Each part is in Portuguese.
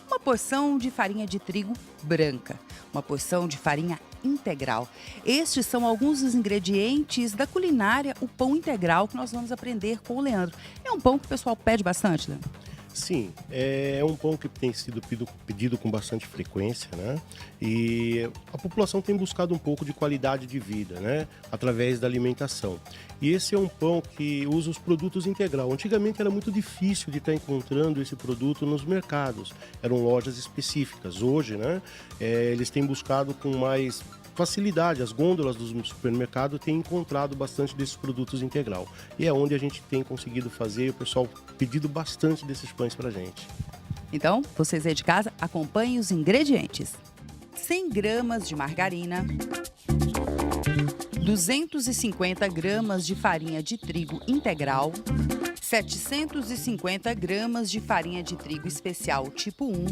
Uma porção de farinha de trigo branca, uma porção de farinha integral. Estes são alguns dos ingredientes da culinária, o pão integral, que nós vamos aprender com o Leandro. É um pão que o pessoal pede bastante, Leandro? Sim, é um pão que tem sido pedido com bastante frequência, né? E a população tem buscado um pouco de qualidade de vida, né? Através da alimentação. E esse é um pão que usa os produtos integral. Antigamente era muito difícil de estar encontrando esse produto nos mercados. Eram lojas específicas. Hoje, né? Eles têm buscado com mais facilidade. As gôndolas do supermercado têm encontrado bastante desses produtos integral. E é onde a gente tem conseguido fazer e o pessoal pedido bastante desses pães pra gente. Então, vocês aí de casa, acompanhem os ingredientes. 100 gramas de margarina, 250 gramas de farinha de trigo integral, 750 gramas de farinha de trigo especial tipo 1,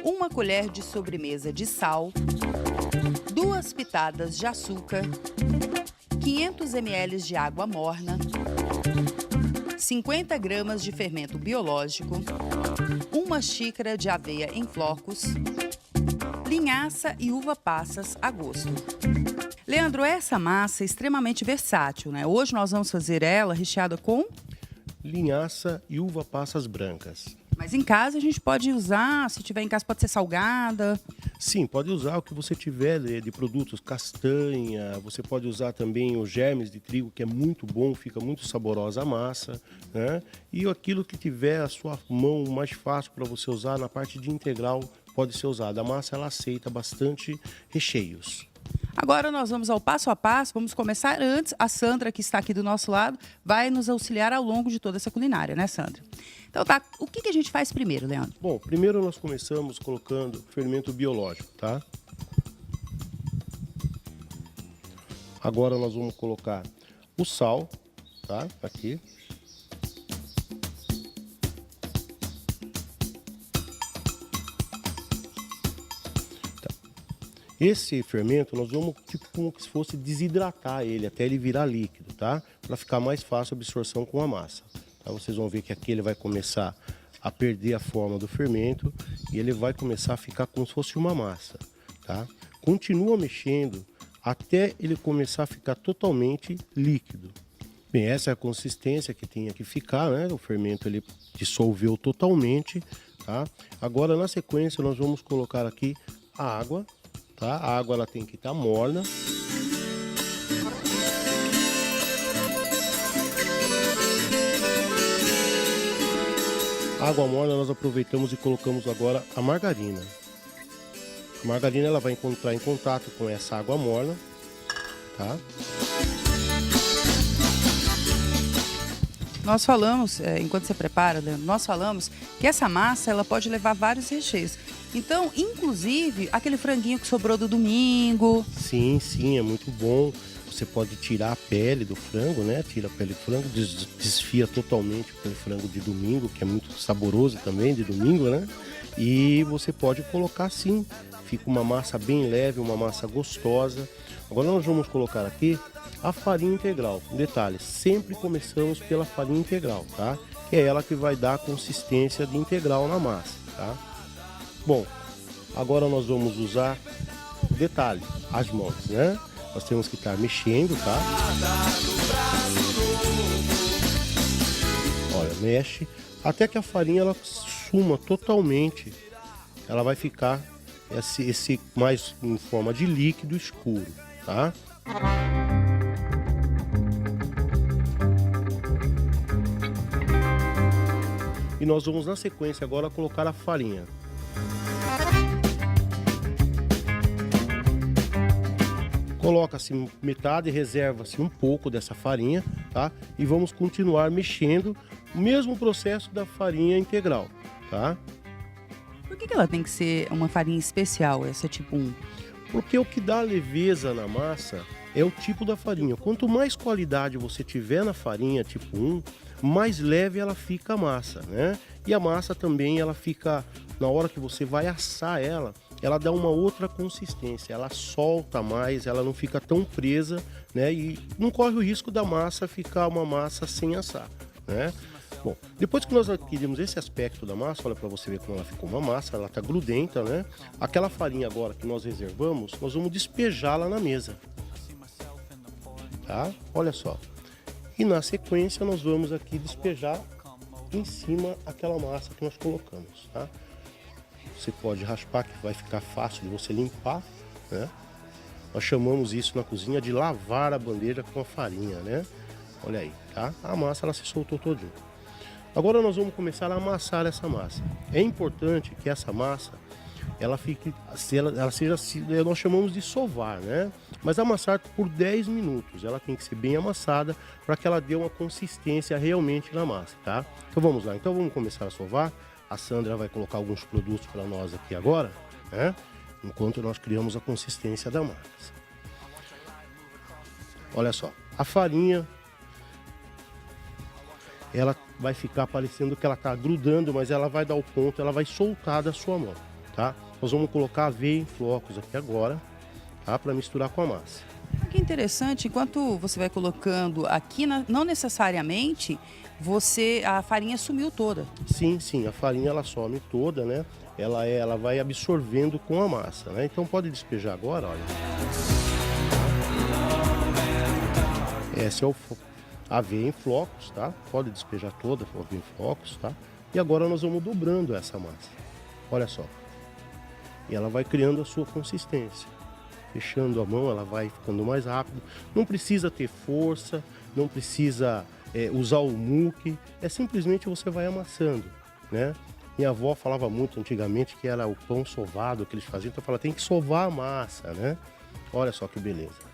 uma colher de sobremesa de sal, 2 pitadas de açúcar, 500 ml de água morna, 50 gramas de fermento biológico, 1 xícara de aveia em flocos, linhaça e uva passas a gosto. Leandro, essa massa é extremamente versátil, né? Hoje nós vamos fazer ela recheada com Linhaça e uva passas brancas. Mas em casa a gente pode usar, se tiver em casa pode ser salgada. Sim, pode usar o que você tiver de produtos, castanha, você pode usar também os germes de trigo, que é muito bom, fica muito saborosa a massa, né? E aquilo que tiver a sua mão mais fácil para você usar na parte de integral pode ser usada. A massa ela aceita bastante recheios. Agora nós vamos ao passo a passo, vamos começar antes. A Sandra, que está aqui do nosso lado, vai nos auxiliar ao longo de toda essa culinária, né, Sandra? Então tá, o que a gente faz primeiro, Leandro? Bom, primeiro nós começamos colocando fermento biológico, tá? Agora nós vamos colocar o sal, tá? Aqui. Esse fermento nós vamos tipo como se fosse desidratar ele até ele virar líquido, tá? Para ficar mais fácil a absorção com a massa. Tá? Vocês vão ver que aqui ele vai começar a perder a forma do fermento e ele vai começar a ficar como se fosse uma massa, tá? Continua mexendo até ele começar a ficar totalmente líquido. Bem, essa é a consistência que tinha que ficar, né? O fermento ele dissolveu totalmente, tá? Agora na sequência nós vamos colocar aqui a água. Tá? A água ela tem que estar morna. A água morna nós aproveitamos e colocamos agora a margarina. A margarina ela vai entrar em contato com essa água morna, tá? Nós falamos, enquanto você prepara, Leandro, nós falamos que essa massa ela pode levar vários recheios. Então, inclusive, aquele franguinho que sobrou do domingo. Sim, sim, é muito bom. Você pode tirar a pele do frango, né? Tira a pele do frango, desfia totalmente aquele frango de domingo, que é muito saboroso também, de domingo, né? E você pode colocar sim, fica uma massa bem leve, uma massa gostosa. Agora nós vamos colocar aqui a farinha integral. Um detalhe, sempre começamos pela farinha integral, tá? Que é ela que vai dar a consistência de integral na massa, tá? Bom, agora nós vamos usar, detalhe, as mãos, né? Nós temos que estar mexendo, tá? Olha, mexe até que a farinha ela suma totalmente. Ela vai ficar esse mais em forma de líquido escuro, tá? E nós vamos na sequência agora colocar a farinha. Coloca-se metade, reserva-se um pouco dessa farinha, tá? E vamos continuar mexendo, o mesmo processo da farinha integral, tá? Por que ela tem que ser uma farinha especial, essa tipo 1? Porque o que dá leveza na massa é o tipo da farinha. Quanto mais qualidade você tiver na farinha tipo 1, mais leve ela fica a massa, né? E a massa também, ela fica, na hora que você vai assar ela, ela dá uma outra consistência, ela solta mais, ela não fica tão presa, né? E não corre o risco da massa ficar uma massa sem assar, né? Bom, depois que nós adquirimos esse aspecto da massa, olha para você ver como ela ficou uma massa, ela tá grudenta, né? Aquela farinha agora que nós reservamos, nós vamos despejá-la na mesa, tá? Olha só. E na sequência nós vamos aqui despejar em cima aquela massa que nós colocamos, tá? Você pode raspar, que vai ficar fácil de você limpar, né? Nós chamamos isso na cozinha de lavar a bandeja com a farinha, né? Olha aí, tá? A massa ela se soltou todinha. Agora nós vamos começar a amassar essa massa. É importante que essa massa ela fique, ela seja, nós chamamos de sovar, né? Mas amassar por 10 minutos. Ela tem que ser bem amassada para que ela dê uma consistência realmente na massa, tá? Então vamos lá. Então vamos começar a sovar. A Sandra vai colocar alguns produtos para nós aqui agora, né? Enquanto nós criamos a consistência da massa. Olha só, a farinha ela vai ficar parecendo que ela está grudando, mas ela vai dar o ponto, ela vai soltar da sua mão, tá? Nós vamos colocar aveia em flocos aqui agora, tá? Para misturar com a massa. Que interessante, enquanto você vai colocando aqui, não necessariamente a farinha sumiu toda. Sim, sim, a farinha ela some toda, né? Ela vai absorvendo com a massa, né? Então pode despejar agora, olha. Esse é o aveia em flocos, tá? Pode despejar toda a aveia em flocos, tá? E agora nós vamos dobrando essa massa. Olha só. E ela vai criando a sua consistência. Fechando a mão, ela vai ficando mais rápido. Não precisa ter força, não precisa usar o muque. É simplesmente você vai amassando, né? Minha avó falava muito antigamente que era o pão sovado que eles faziam. Então fala, tem que sovar a massa, né? Olha só que beleza.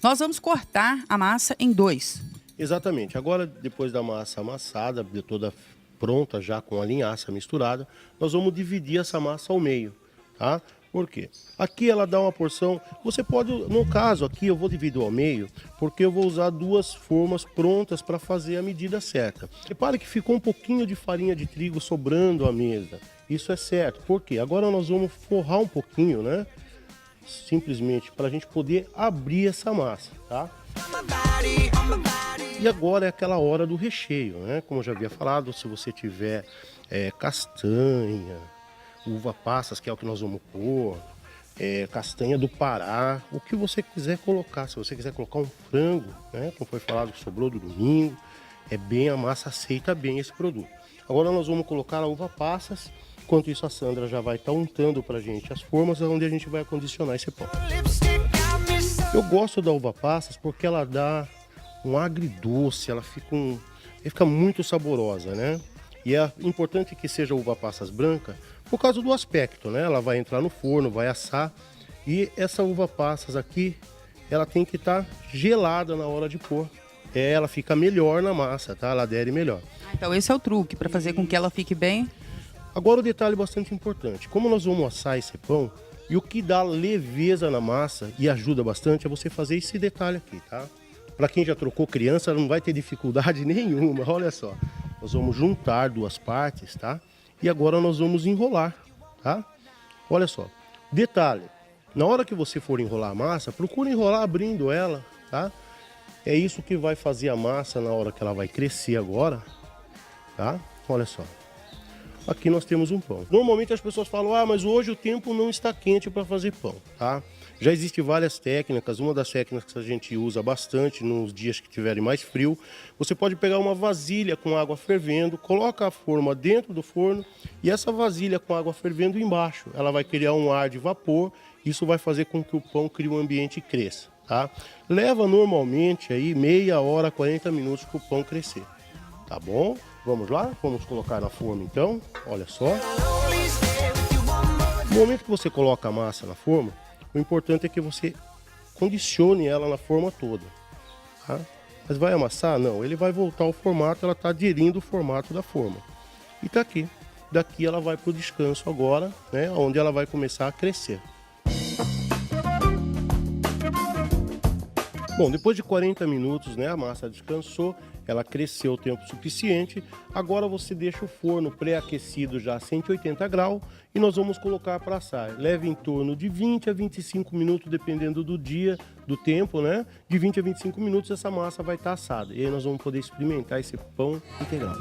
Nós vamos cortar a massa em 2. Exatamente. Agora, depois da massa amassada, de toda pronta já com a linhaça misturada, nós vamos dividir essa massa ao meio, tá? Por quê? Aqui ela dá uma porção, você pode, no caso aqui eu vou dividir ao meio, porque eu vou usar 2 formas prontas para fazer a medida certa. Repare que ficou um pouquinho de farinha de trigo sobrando à mesa, isso é certo, por quê? Agora nós vamos forrar um pouquinho, né? Simplesmente para a gente poder abrir essa massa, tá? E agora é aquela hora do recheio, né? Como eu já havia falado, se você tiver castanha, uva passas, que é o que nós vamos pôr, castanha do Pará, o que você quiser colocar. Se você quiser colocar um frango, né? Como foi falado, que sobrou do domingo, a massa aceita bem esse produto. Agora nós vamos colocar a uva passas. Enquanto isso, a Sandra já vai estar untando pra gente as formas onde a gente vai acondicionar esse pão. Eu gosto da uva passas porque ela dá um agridoce, ela fica muito saborosa, né? E é importante que seja uva passas branca por causa do aspecto, né? Ela vai entrar no forno, vai assar. E essa uva passas aqui, ela tem que estar gelada na hora de pôr. Ela fica melhor na massa, tá? Ela adere melhor. Então esse é o truque para fazer com que ela fique bem. Agora o detalhe bastante importante, como nós vamos assar esse pão, e o que dá leveza na massa e ajuda bastante é você fazer esse detalhe aqui, tá? Para quem já trocou criança não vai ter dificuldade nenhuma, olha só. Nós vamos juntar 2 partes, tá? E agora nós vamos enrolar, tá? Olha só, detalhe, na hora que você for enrolar a massa, procure enrolar abrindo ela, tá? É isso que vai fazer a massa na hora que ela vai crescer agora, tá? Olha só. Aqui nós temos um pão. Normalmente as pessoas falam, mas hoje o tempo não está quente para fazer pão, tá? Já existem várias técnicas, uma das técnicas que a gente usa bastante nos dias que tiverem mais frio, você pode pegar uma vasilha com água fervendo, coloca a forma dentro do forno e essa vasilha com água fervendo embaixo, ela vai criar um ar de vapor, isso vai fazer com que o pão crie um ambiente e cresça, tá? Leva normalmente aí meia hora, 40 minutos para o pão crescer, tá bom? Vamos lá? Vamos colocar na forma então, olha só. No momento que você coloca a massa na forma, o importante é que você condicione ela na forma toda, tá? Mas vai amassar? Não, ele vai voltar ao formato, ela está aderindo o formato da forma. E tá aqui. Daqui ela vai para o descanso agora, né? Onde ela vai começar a crescer. Bom, depois de 40 minutos, né, a massa descansou, ela cresceu o tempo suficiente. Agora você deixa o forno pré-aquecido já a 180 graus e nós vamos colocar para assar. Leva em torno de 20 a 25 minutos, dependendo do dia, do tempo, né? De 20 a 25 minutos essa massa vai estar assada. E aí nós vamos poder experimentar esse pão integral.